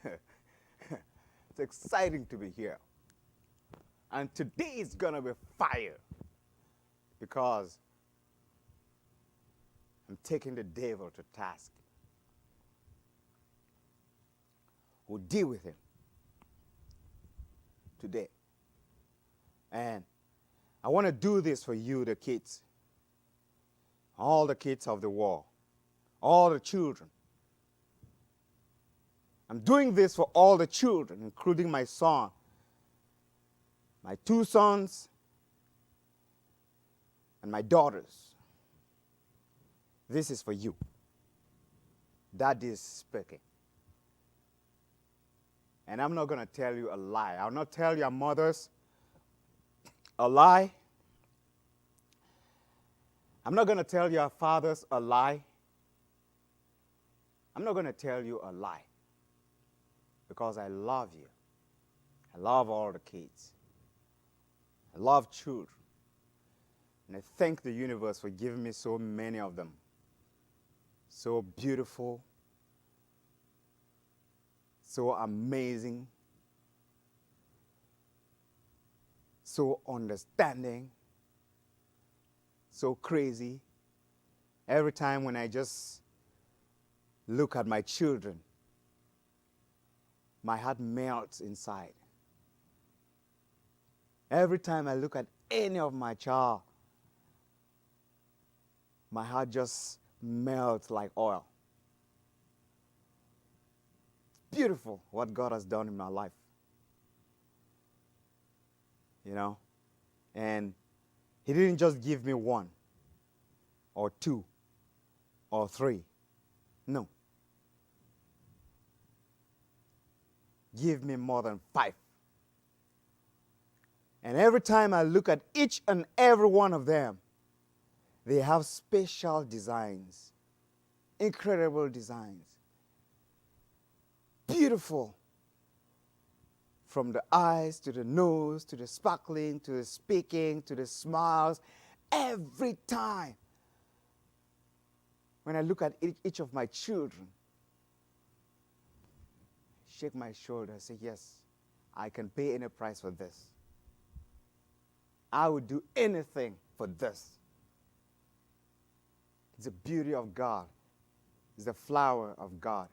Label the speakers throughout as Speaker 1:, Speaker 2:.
Speaker 1: It's exciting to be here. And today is going to be fire because I'm taking the devil to task. We'll deal with him today. And I want to do this for you, the kids, all the kids of the world, all the children. I'm doing this for all the children, including my son, my 2 sons, and my daughters. This is for you. Daddy is speaking. And I'm not going to tell you a lie. I'll not tell your mothers a lie. I'm not going to tell your fathers a lie. I'm not going to tell you a lie. Because I love you. I love all the kids. I love children. And I thank the universe for giving me so many of them. So beautiful. So amazing. So understanding. So crazy. Every time when I just look at my children, my heart melts inside. Every time I look at any of my child, my heart just melts like oil. It's beautiful what God has done in my life. You know? And He didn't just give me 1 or 2 or 3. No. Give me more than 5. And every time I look at each and every one of them, they have special designs, incredible designs. Beautiful. From the eyes to the nose, to the sparkling, to the speaking, to the smiles. Every time when I look at each of my children, shake my shoulder and say, yes, I can pay any price for this. I would do anything for this. It's the beauty of God. It's the flower of God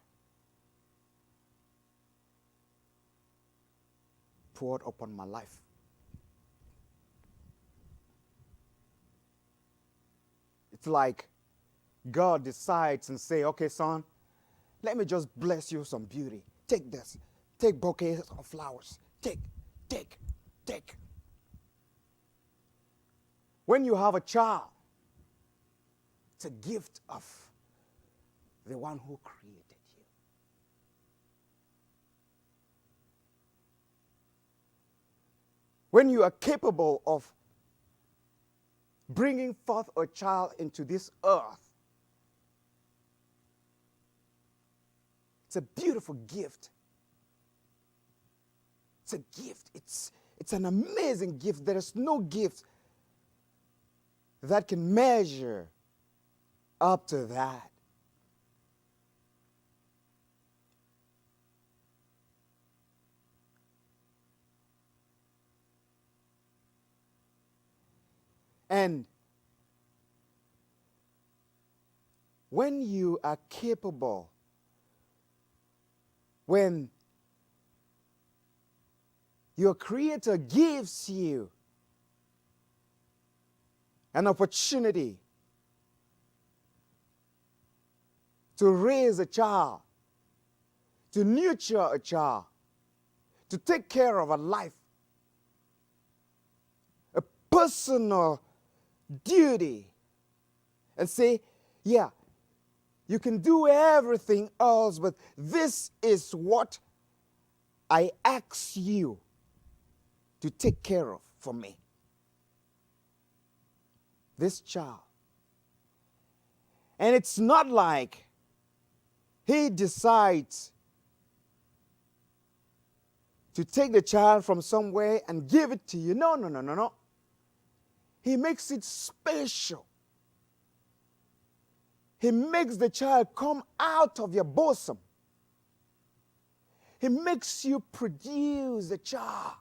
Speaker 1: poured upon my life. It's like God decides and say, okay, son, let me just bless you some beauty. Take this. Take bouquets of flowers. Take. When you have a child, it's a gift of the one who created you. When you are capable of bringing forth a child into this earth, it's a beautiful gift. It's a gift. It's an amazing gift. There is no gift that can measure up to that. And when you are capable, when your Creator gives you an opportunity to raise a child, to nurture a child, to take care of a life, a personal duty, and say, yeah, you can do everything else, but this is what I ask you to take care of for me. This child. And it's not like He decides to take the child from somewhere and give it to you. No. He makes it special. He makes the child come out of your bosom. He makes you produce a child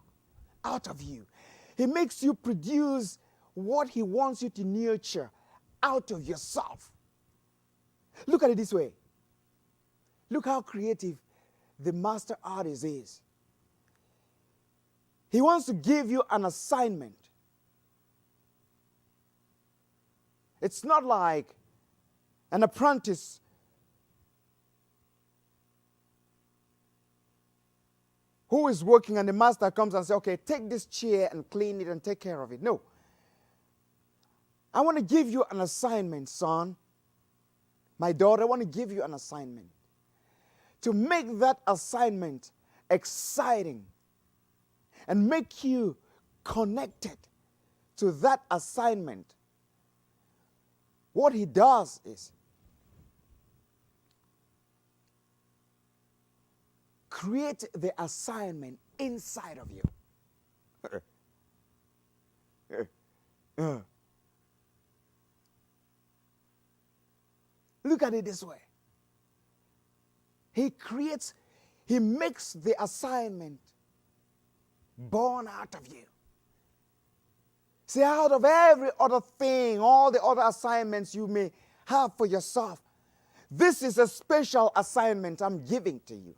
Speaker 1: out of you. He makes you produce what he wants you to nurture out of yourself. Look at it this way. Look how creative the master artist is. He wants to give you an assignment. It's not like an apprentice who is working and the master comes and says, okay, take this chair and clean it and take care of it. No. I want to give you an assignment, son. My daughter, I want to give you an assignment. To make that assignment exciting and make you connected to that assignment. What he does is create the assignment inside of you. Look at it this way. He makes the assignment born out of you. See, out of every other thing, all the other assignments you may have for yourself, this is a special assignment I'm giving to you.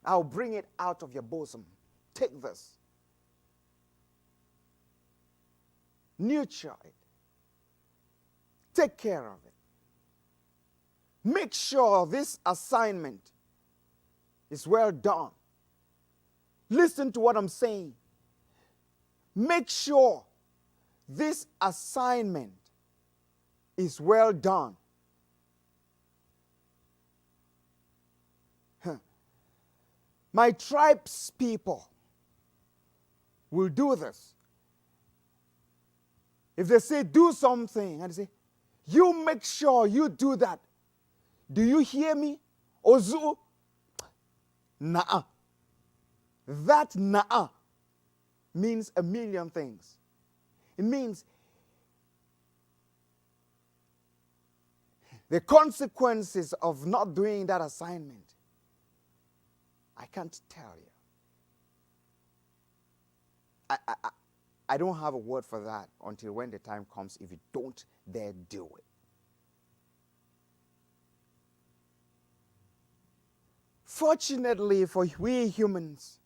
Speaker 1: I'll bring it out of your bosom. Take this. Nurture it. Take care of it. Make sure this assignment is well done. Listen to what I'm saying. Make sure this assignment is well done. My tribe's people will do this. If they say do something, and they say, you make sure you do that. Do you hear me? Ozu? Nah. That nah means a million things. It means the consequences of not doing that assignment. I can't tell you. I don't have a word for that until when the time comes if you don't dare do it. Fortunately for we humans,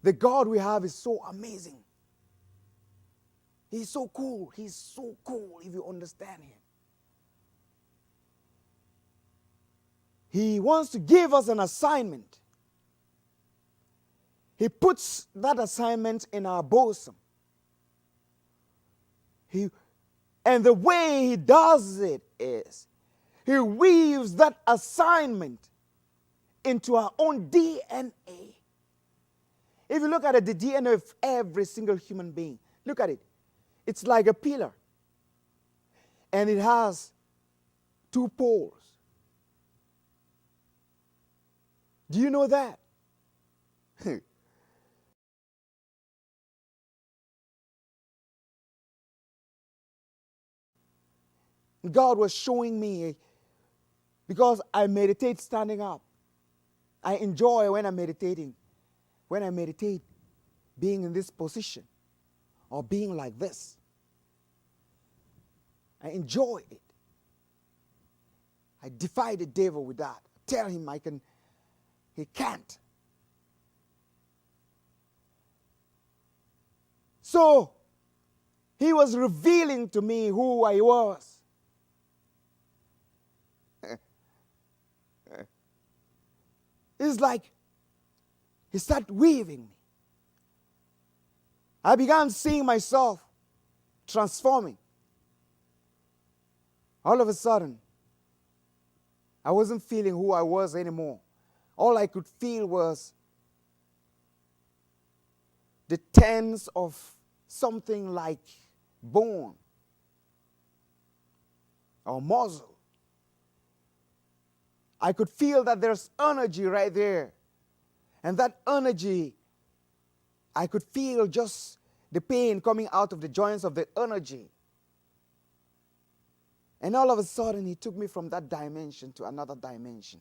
Speaker 1: the God we have is so amazing. He's so cool. He's so cool if you understand him. He wants to give us an assignment. He puts that assignment in our bosom. And the way he does it is, he weaves that assignment into our own DNA. If you look at it, the DNA of every single human being, look at it. It's like a pillar. And it has two poles. Do you know that? God was showing me, because I meditate standing up. I enjoy when I'm meditating. When I meditate, being in this position or being like this. I enjoy it. I defy the devil with that. Tell him he can't. So, he was revealing to me who I was. It's like he started weaving me. I began seeing myself transforming. All of a sudden, I wasn't feeling who I was anymore. All I could feel was the tense of something like bone or muscle. I could feel that there's energy right there. And that energy, I could feel just the pain coming out of the joints of the energy. And all of a sudden, he took me from that dimension to another dimension.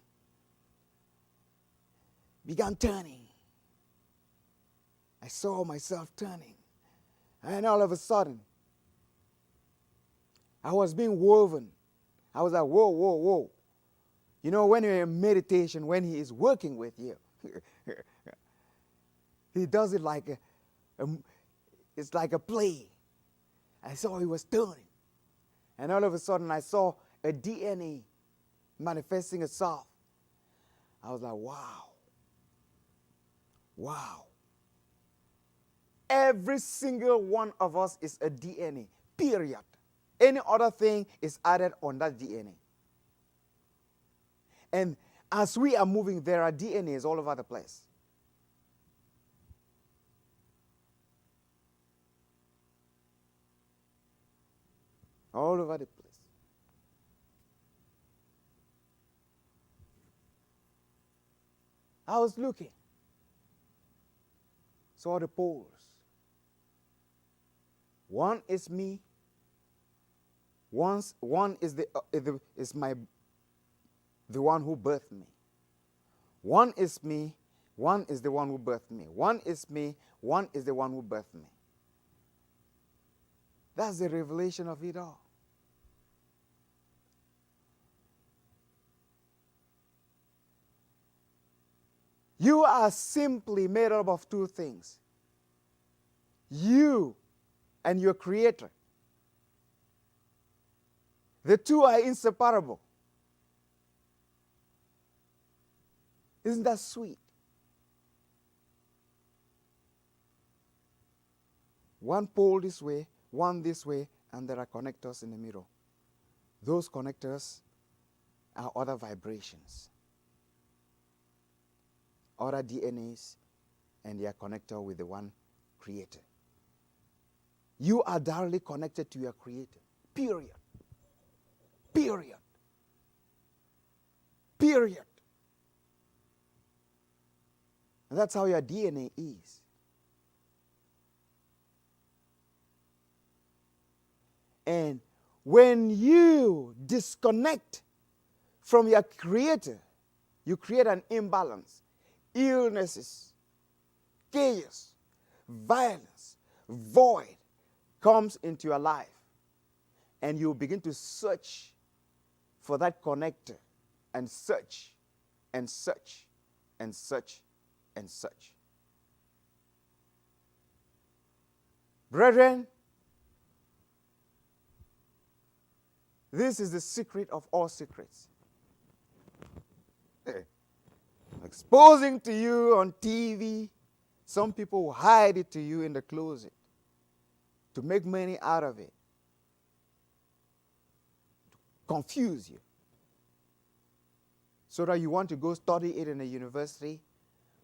Speaker 1: began turning. I saw myself turning. And all of a sudden, I was being woven. I was like, whoa, whoa, whoa. You know, when you're in meditation, when he is working with you, he does it like it's like a play. I saw he was turning. And all of a sudden, I saw a DNA manifesting itself. I was like, wow. Wow. Every single one of us is a DNA, period. Any other thing is added on that DNA. And as we are moving, there are DNAs all over the place. All over the place. I was looking, saw the poles. One is me. One is the one who birthed me. One is me. One is the one who birthed me. One is me. One is the one who birthed me. That's the revelation of it all. You are simply made up of two things. You and your Creator. The two are inseparable. Isn't that sweet? One pole this way, one this way, and there are connectors in the middle. Those connectors are other vibrations, other DNAs, and they are connected with the one Creator. You are directly connected to your Creator. Period. Period. Period. And that's how your DNA is. And when you disconnect from your Creator, you create an imbalance. Illnesses, chaos, violence, void comes into your life. And you begin to search for that connector and search and search and search and search. Brethren, this is the secret of all secrets. Exposing to you on TV, some people will hide it to you in the closet to make money out of it, to confuse you, so that you want to go study it in a university,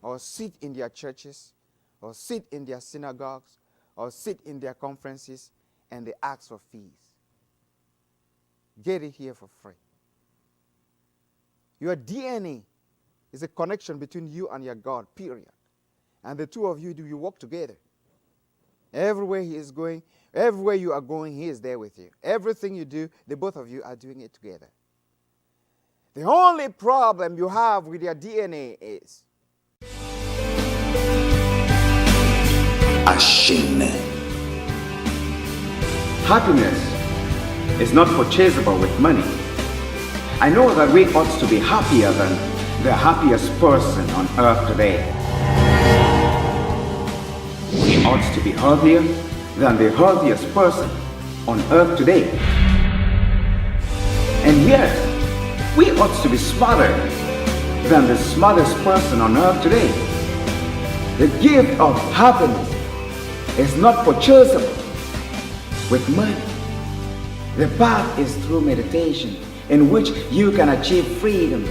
Speaker 1: or sit in their churches, or sit in their synagogues, or sit in their conferences, and they ask for fees. Get it here for free. Your DNA is a connection between you and your God, period. And the two of you, do you work together? Everywhere he is going, everywhere you are going, he is there with you. Everything you do, the both of you are doing it together. The only problem you have with your DNA is
Speaker 2: ashamed. Happiness is not purchasable with money. I know that we ought to be happier than the happiest person on earth today. We ought to be healthier than the healthiest person on earth today. And yet, we ought to be smarter than the smartest person on earth today. The gift of happiness is not purchasable with money. The path is through meditation, in which you can achieve freedom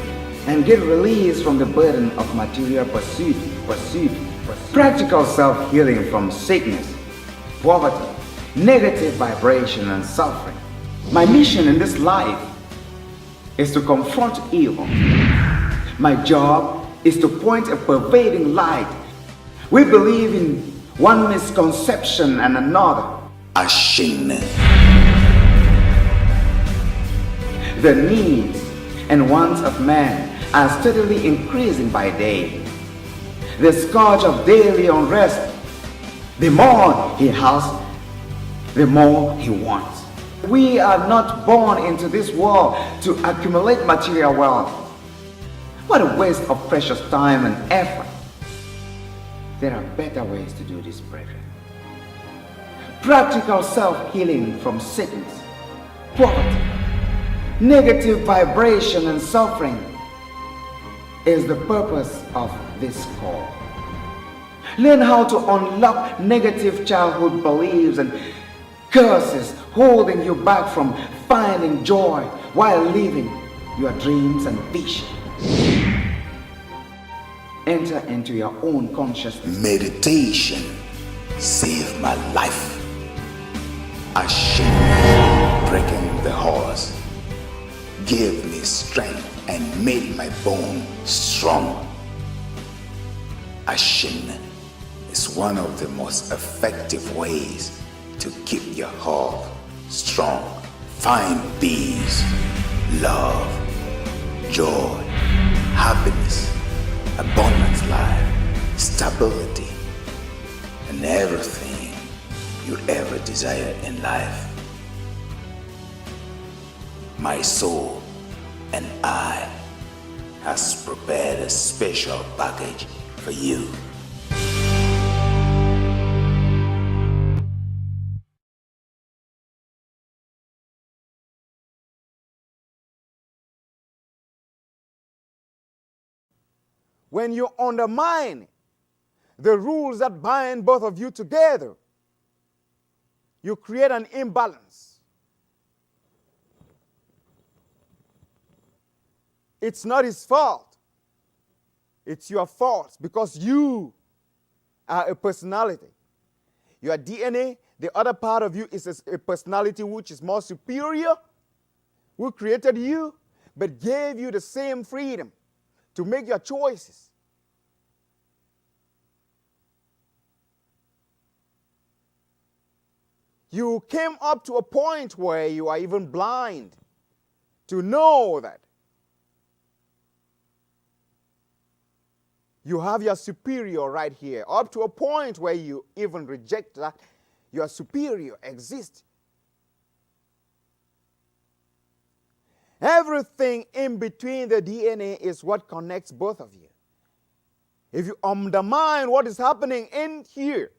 Speaker 2: and get release from the burden of material pursuit. Practical self-healing from sickness, poverty, negative vibration, and suffering. My mission in this life is to confront evil. My job is to point a pervading light. We believe in one misconception and another. Ashamed. The needs and wants of man are steadily increasing by day. the scourge of daily unrest. The more he has, the more he wants. We are not born into this world to accumulate material wealth. What a waste of precious time and effort. There are better ways to do this, brethren. Practical self-healing from sickness, poverty, negative vibration and suffering is the purpose of this call. Learn how to unlock negative childhood beliefs and curses holding you back from finding joy while living your dreams and visions. Enter into your own consciousness.
Speaker 3: Meditation saved my life. Ashin, breaking the horse, gave me strength and made my bone strong. Ashin is one of the most effective ways to keep your heart strong. Find peace, love, joy, happiness, abundant life, stability, and everything you ever desire in life. My soul and I has prepared a special package for you.
Speaker 1: When you undermine the rules that bind both of you together, you create an imbalance. It's not his fault. It's your fault because you are a personality. Your DNA, the other part of you, is a personality which is more superior, who created you, but gave you the same freedom to make your choices. You came up to a point where you are even blind to know that you have your superior right here, up to a point where you even reject that your superior exists. Everything in between the DNA is what connects both of you. If you undermine what is happening in here,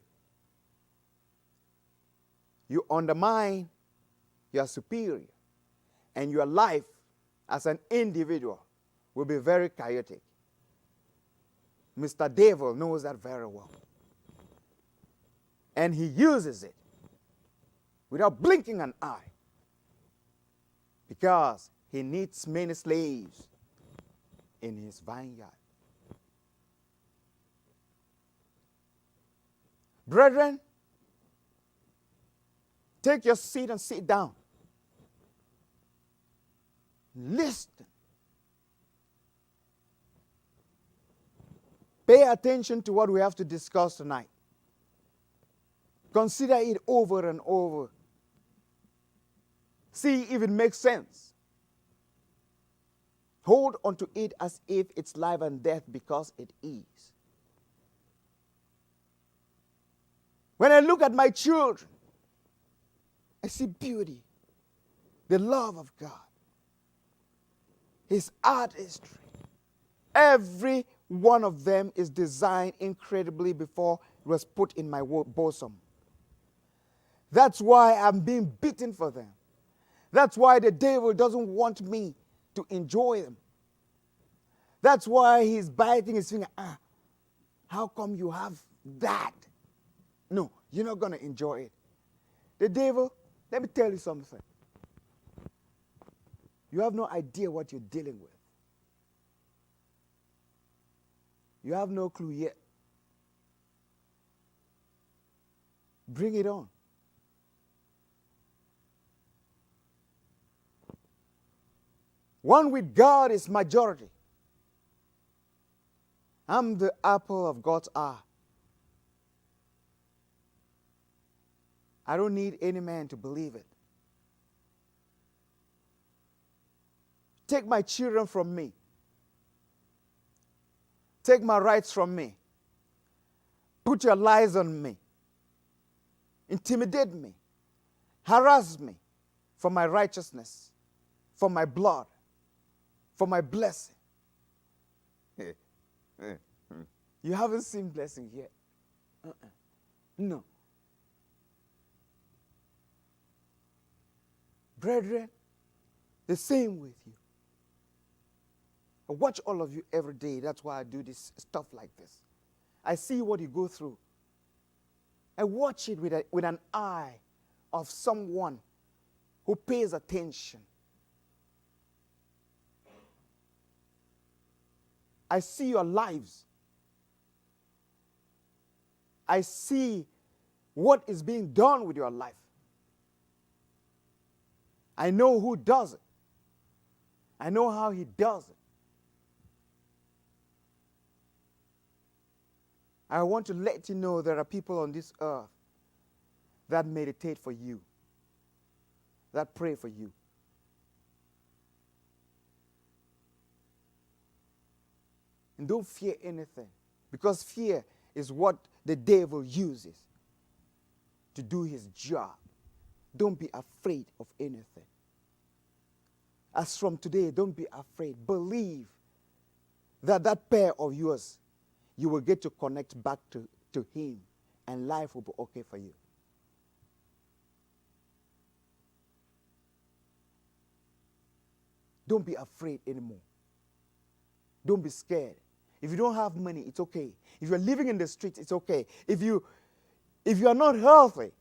Speaker 1: you undermine your superior, and your life as an individual will be very chaotic. Mr. Devil knows that very well. And he uses it without blinking an eye because he needs many slaves in his vineyard. Brethren, take your seat and sit down. Listen. Pay attention to what we have to discuss tonight. Consider it over and over. See if it makes sense. Hold on to it as if it's life and death, because it is. When I look at my children, I see beauty, the love of God, His artistry. Every one of them is designed incredibly before it was put in my bosom. That's why I'm being beaten for them. That's why the devil doesn't want me to enjoy them. That's why he's biting his finger. How come you have that? No, you're not going to enjoy it. The devil, let me tell you something. You have no idea what you're dealing with. You have no clue yet. Bring it on. One with God is majority. I'm the apple of God's eye. I don't need any man to believe it. Take my children from me. Take my rights from me. put your lies on me, intimidate me, harass me for my righteousness, for my blood, for my blessing. You haven't seen blessing yet. No. Brethren, the same with you. I watch all of you every day. That's why I do this stuff like this. I see what you go through. I watch it with an eye of someone who pays attention. I see your lives. I see what is being done with your life. I know who does it. I know how he does it. I want to let you know there are people on this earth that meditate for you, that pray for you. And don't fear anything, because fear is what the devil uses to do his job. Don't be afraid of anything. As from today, don't be afraid. Believe that that pair of yours, you will get to connect back to him, and life will be okay for you. Don't be afraid anymore. Don't be scared. If you don't have money, it's okay. If you're living in the streets, it's okay. If you are not healthy,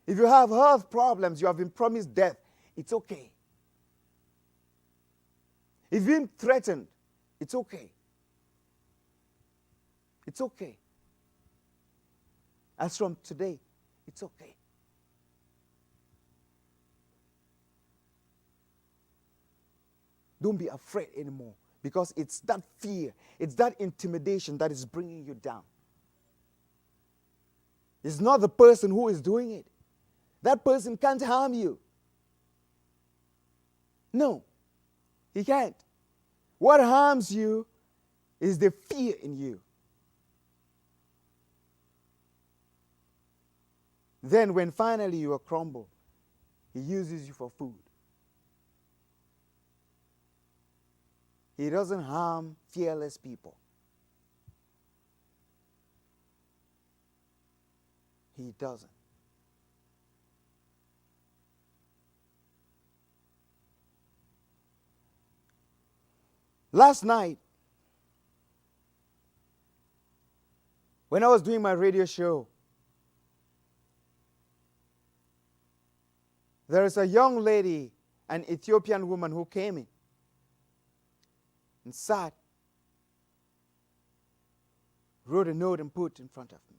Speaker 1: if you have health problems, you have been promised death, it's okay. If you've been threatened, it's okay. It's okay. As from today, it's okay. Don't be afraid anymore, because it's that fear, it's that intimidation that is bringing you down. It's not the person who is doing it. That person can't harm you. No, he can't. What harms you is the fear in you. Then when finally you are crumbled, he uses you for food. He doesn't harm fearless people. He doesn't. Last night, when I was doing my radio show, there is a young lady, an Ethiopian woman, who came in and sat, wrote a note and put in front of me.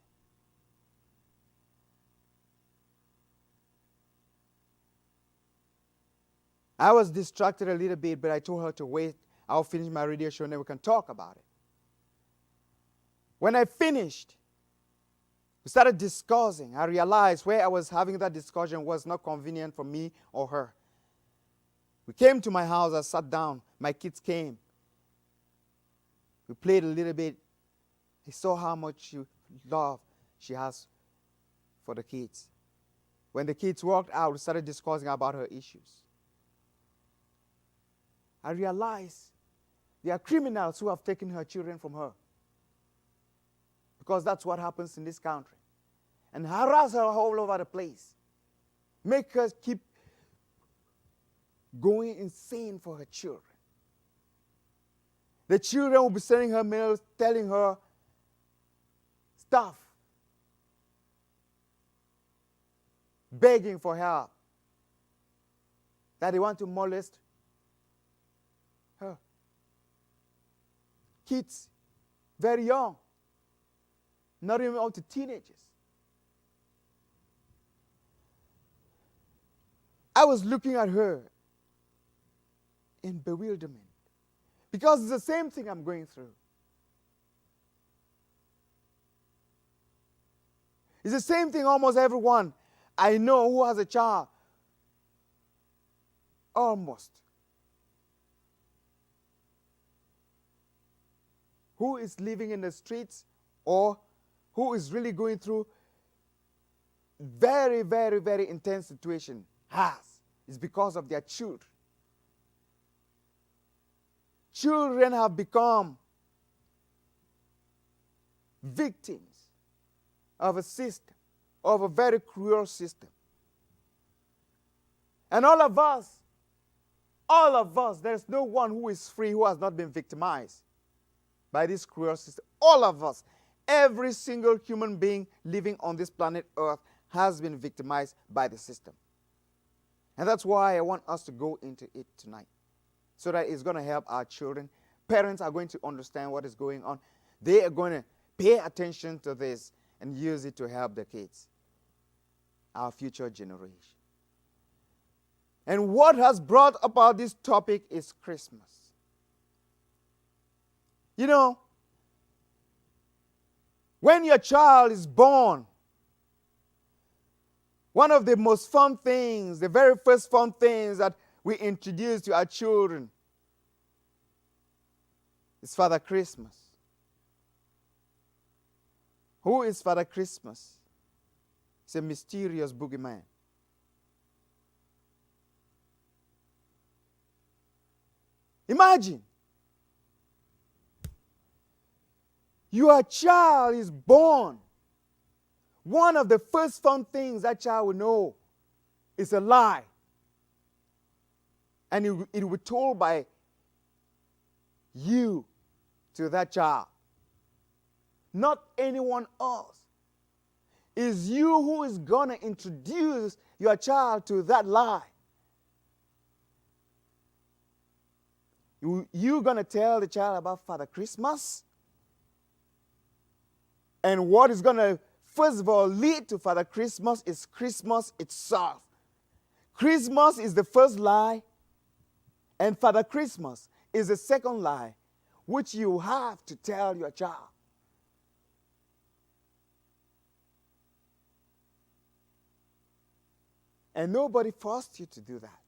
Speaker 1: I was distracted a little bit, but I told her to wait. I'll finish my radio show and then we can talk about it. When I finished, we started discussing. I realized where I was having that discussion was not convenient for me or her. We came to my house. I sat down. My kids came. We played a little bit. I saw how much love she has for the kids. When the kids walked out, we started discussing about her issues. I realized there are criminals who have taken her children from her, because that's what happens in this country, and harass her all over the place, make her keep going insane for her children. The children will be sending her mails telling her stuff, begging for help, that they want to molest her. Kids, very young, not even up to teenagers. I was looking at her in bewilderment, because it's the same thing I'm going through. It's the same thing almost everyone I know who has a child, almost, who is living in the streets or who is really going through very, very, very intense situation has is because of their children. Children have become victims of a system, of a very cruel system. And all of us, there's no one who is free who has not been victimized by this cruel system. All of us, every single human being living on this planet Earth has been victimized by the system. And that's why I want us to go into it tonight, so that it's going to help our children. Parents are going to understand what is going on. They are going to pay attention to this and use it to help the kids, our future generation. And what has brought about this topic is Christmas. You know, when your child is born, one of the most fun things, the very first fun things that we introduce to our children is Father Christmas. Who is Father Christmas? He's a mysterious boogeyman. Imagine, your child is born. One of the first fun things that child will know is a lie. And it will be told by you to that child, not anyone else. It's you who is going to introduce your child to that lie. You're going to tell the child about Father Christmas. And what is going to, first of all, lead to Father Christmas is Christmas itself. Christmas is the first lie, and Father Christmas is the second lie, which you have to tell your child. And nobody forced you to do that.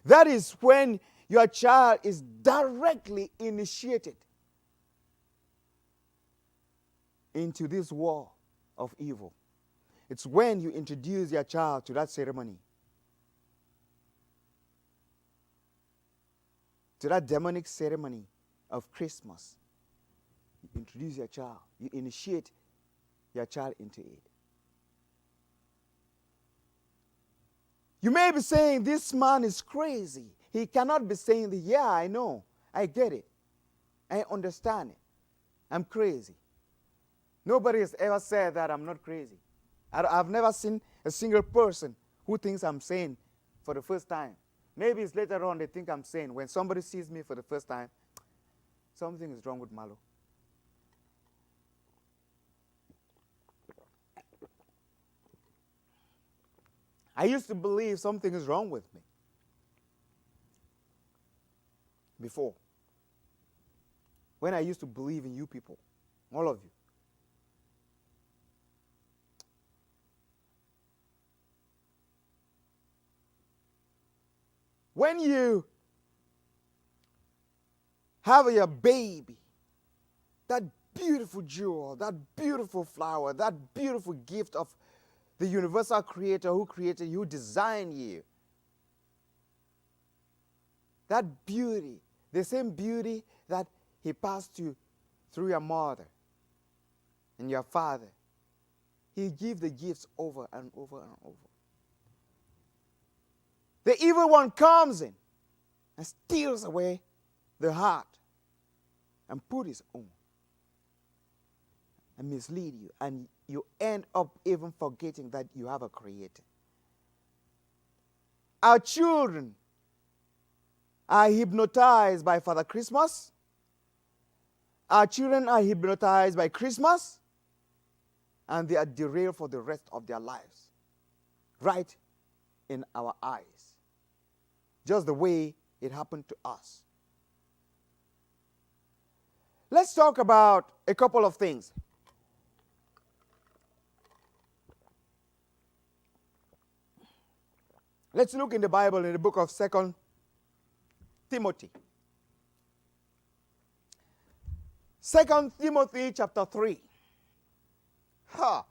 Speaker 1: That is when your child is directly initiated into this war of evil. It's when you introduce your child to that ceremony, to that demonic ceremony of Christmas. You introduce your child, you initiate your child into it. You may be saying, this man is crazy. He cannot be saying, yeah, I know, I get it, I understand it, I'm crazy. Nobody has ever said that I'm not crazy. I've never seen a single person who thinks I'm sane for the first time. Maybe it's later on they think I'm sane. When somebody sees me for the first time, something is wrong with Mallo. I used to believe something is wrong with me before. When I used to believe in you people, all of you. When you have your baby, that beautiful jewel, that beautiful flower, that beautiful gift of the universal creator who created you, who designed you, that beauty, the same beauty that he passed you through your mother and your father, he gives the gifts over and over and over. The evil one comes in and steals away the heart and put his own and mislead you, and you end up even forgetting that you have a creator. Our children are hypnotized by Father Christmas. Our children are hypnotized by Christmas, and they are derailed for the rest of their lives, right in our eyes, just the way it happened to us. Let's talk about a couple of things. Let's look in the Bible in the book of 2 Timothy. 2 Timothy chapter 3. Ha!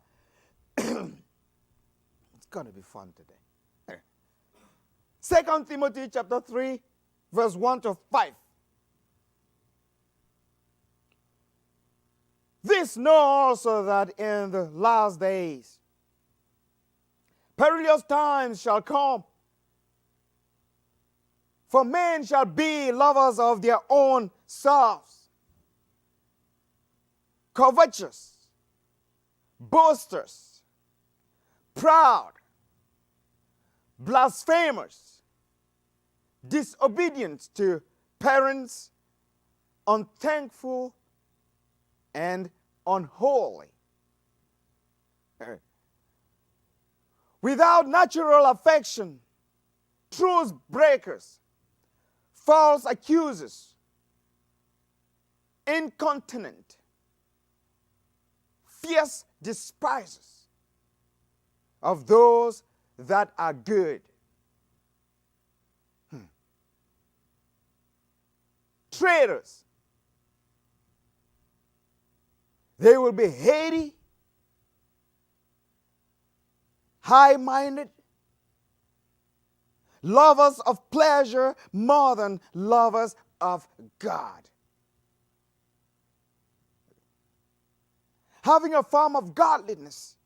Speaker 1: It's going to be fun today. 2 Timothy chapter 3, verse 1 to 5. This know also that in the last days perilous times shall come. For men shall be lovers of their own selves, covetous, boasters, proud, blasphemers, disobedient to parents, unthankful, and unholy, without natural affection, truce breakers, false accusers, incontinent, fierce despisers of those that are good, traitors. They will be heady, high-minded, lovers of pleasure more than lovers of God, having a form of godliness,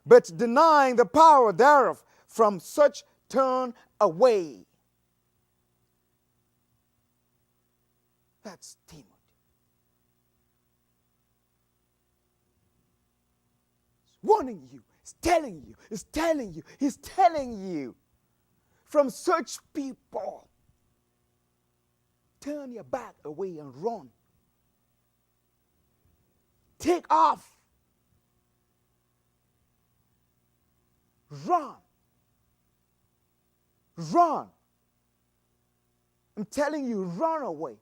Speaker 1: but denying the power thereof. From such turn away. That's Timothy. Warning you, he's telling you, he's telling you, he's telling you. From such people, turn your back away and run. Take off. Run. Run. I'm telling you, run away.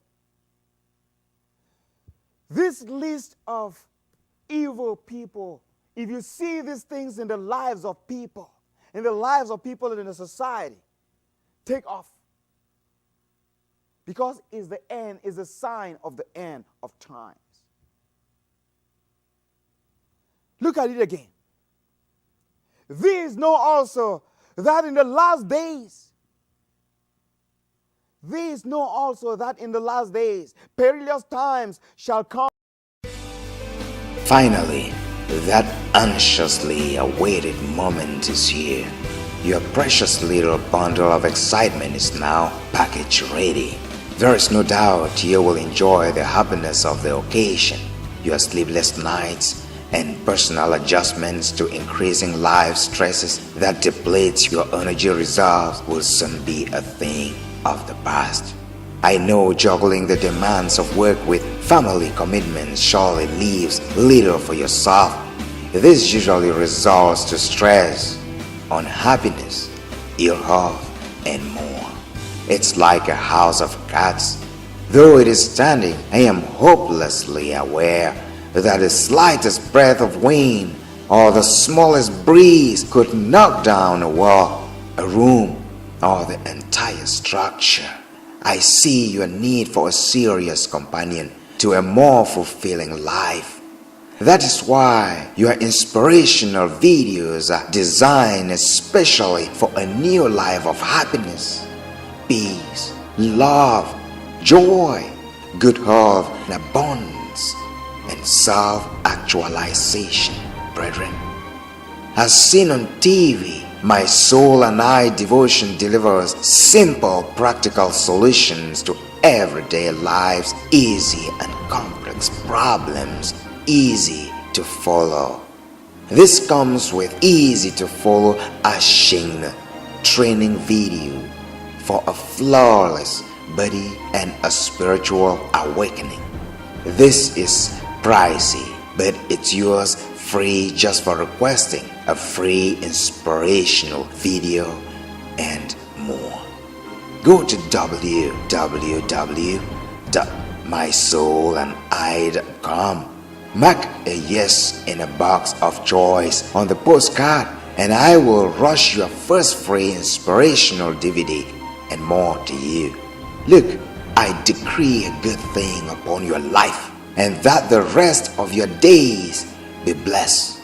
Speaker 1: This list of evil people, if you see these things in the lives of people, in the lives of people in the society, take off. Because it's the end, is a sign of the end of times. Look at it again. These know also that in the last days, perilous times shall come.
Speaker 3: Finally, that anxiously awaited moment is here. Your precious little bundle of excitement is now package ready. There is no doubt you will enjoy the happiness of the occasion. Your sleepless nights and personal adjustments to increasing life stresses that deplete your energy reserves will soon be a thing of the past. I know juggling the demands of work with family commitments surely leaves little for yourself. This usually results to stress, unhappiness, ill health, and more. It's like a house of cards. Though it is standing, I am hopelessly aware that the slightest breath of wind or the smallest breeze could knock down a wall, a room, or the entire structure. I see your need for a serious companion to a more fulfilling life. That is why your inspirational videos are designed especially for a new life of happiness, peace, love, joy, good health, and abundance, and self-actualization, brethren. As seen on TV, My Soul and I devotion delivers simple, practical solutions to everyday life's easy and complex problems, easy to follow. This comes with easy to follow Ashin training video for a flawless body and a spiritual awakening. This is pricey, but it's yours free just for requesting a free inspirational video and more. Go to www.mysoulandI.com. Mark a yes in a box of choice on the postcard, and I will rush your first free inspirational DVD and more to you. Look, I decree a good thing upon your life, and that the rest of your days be blessed.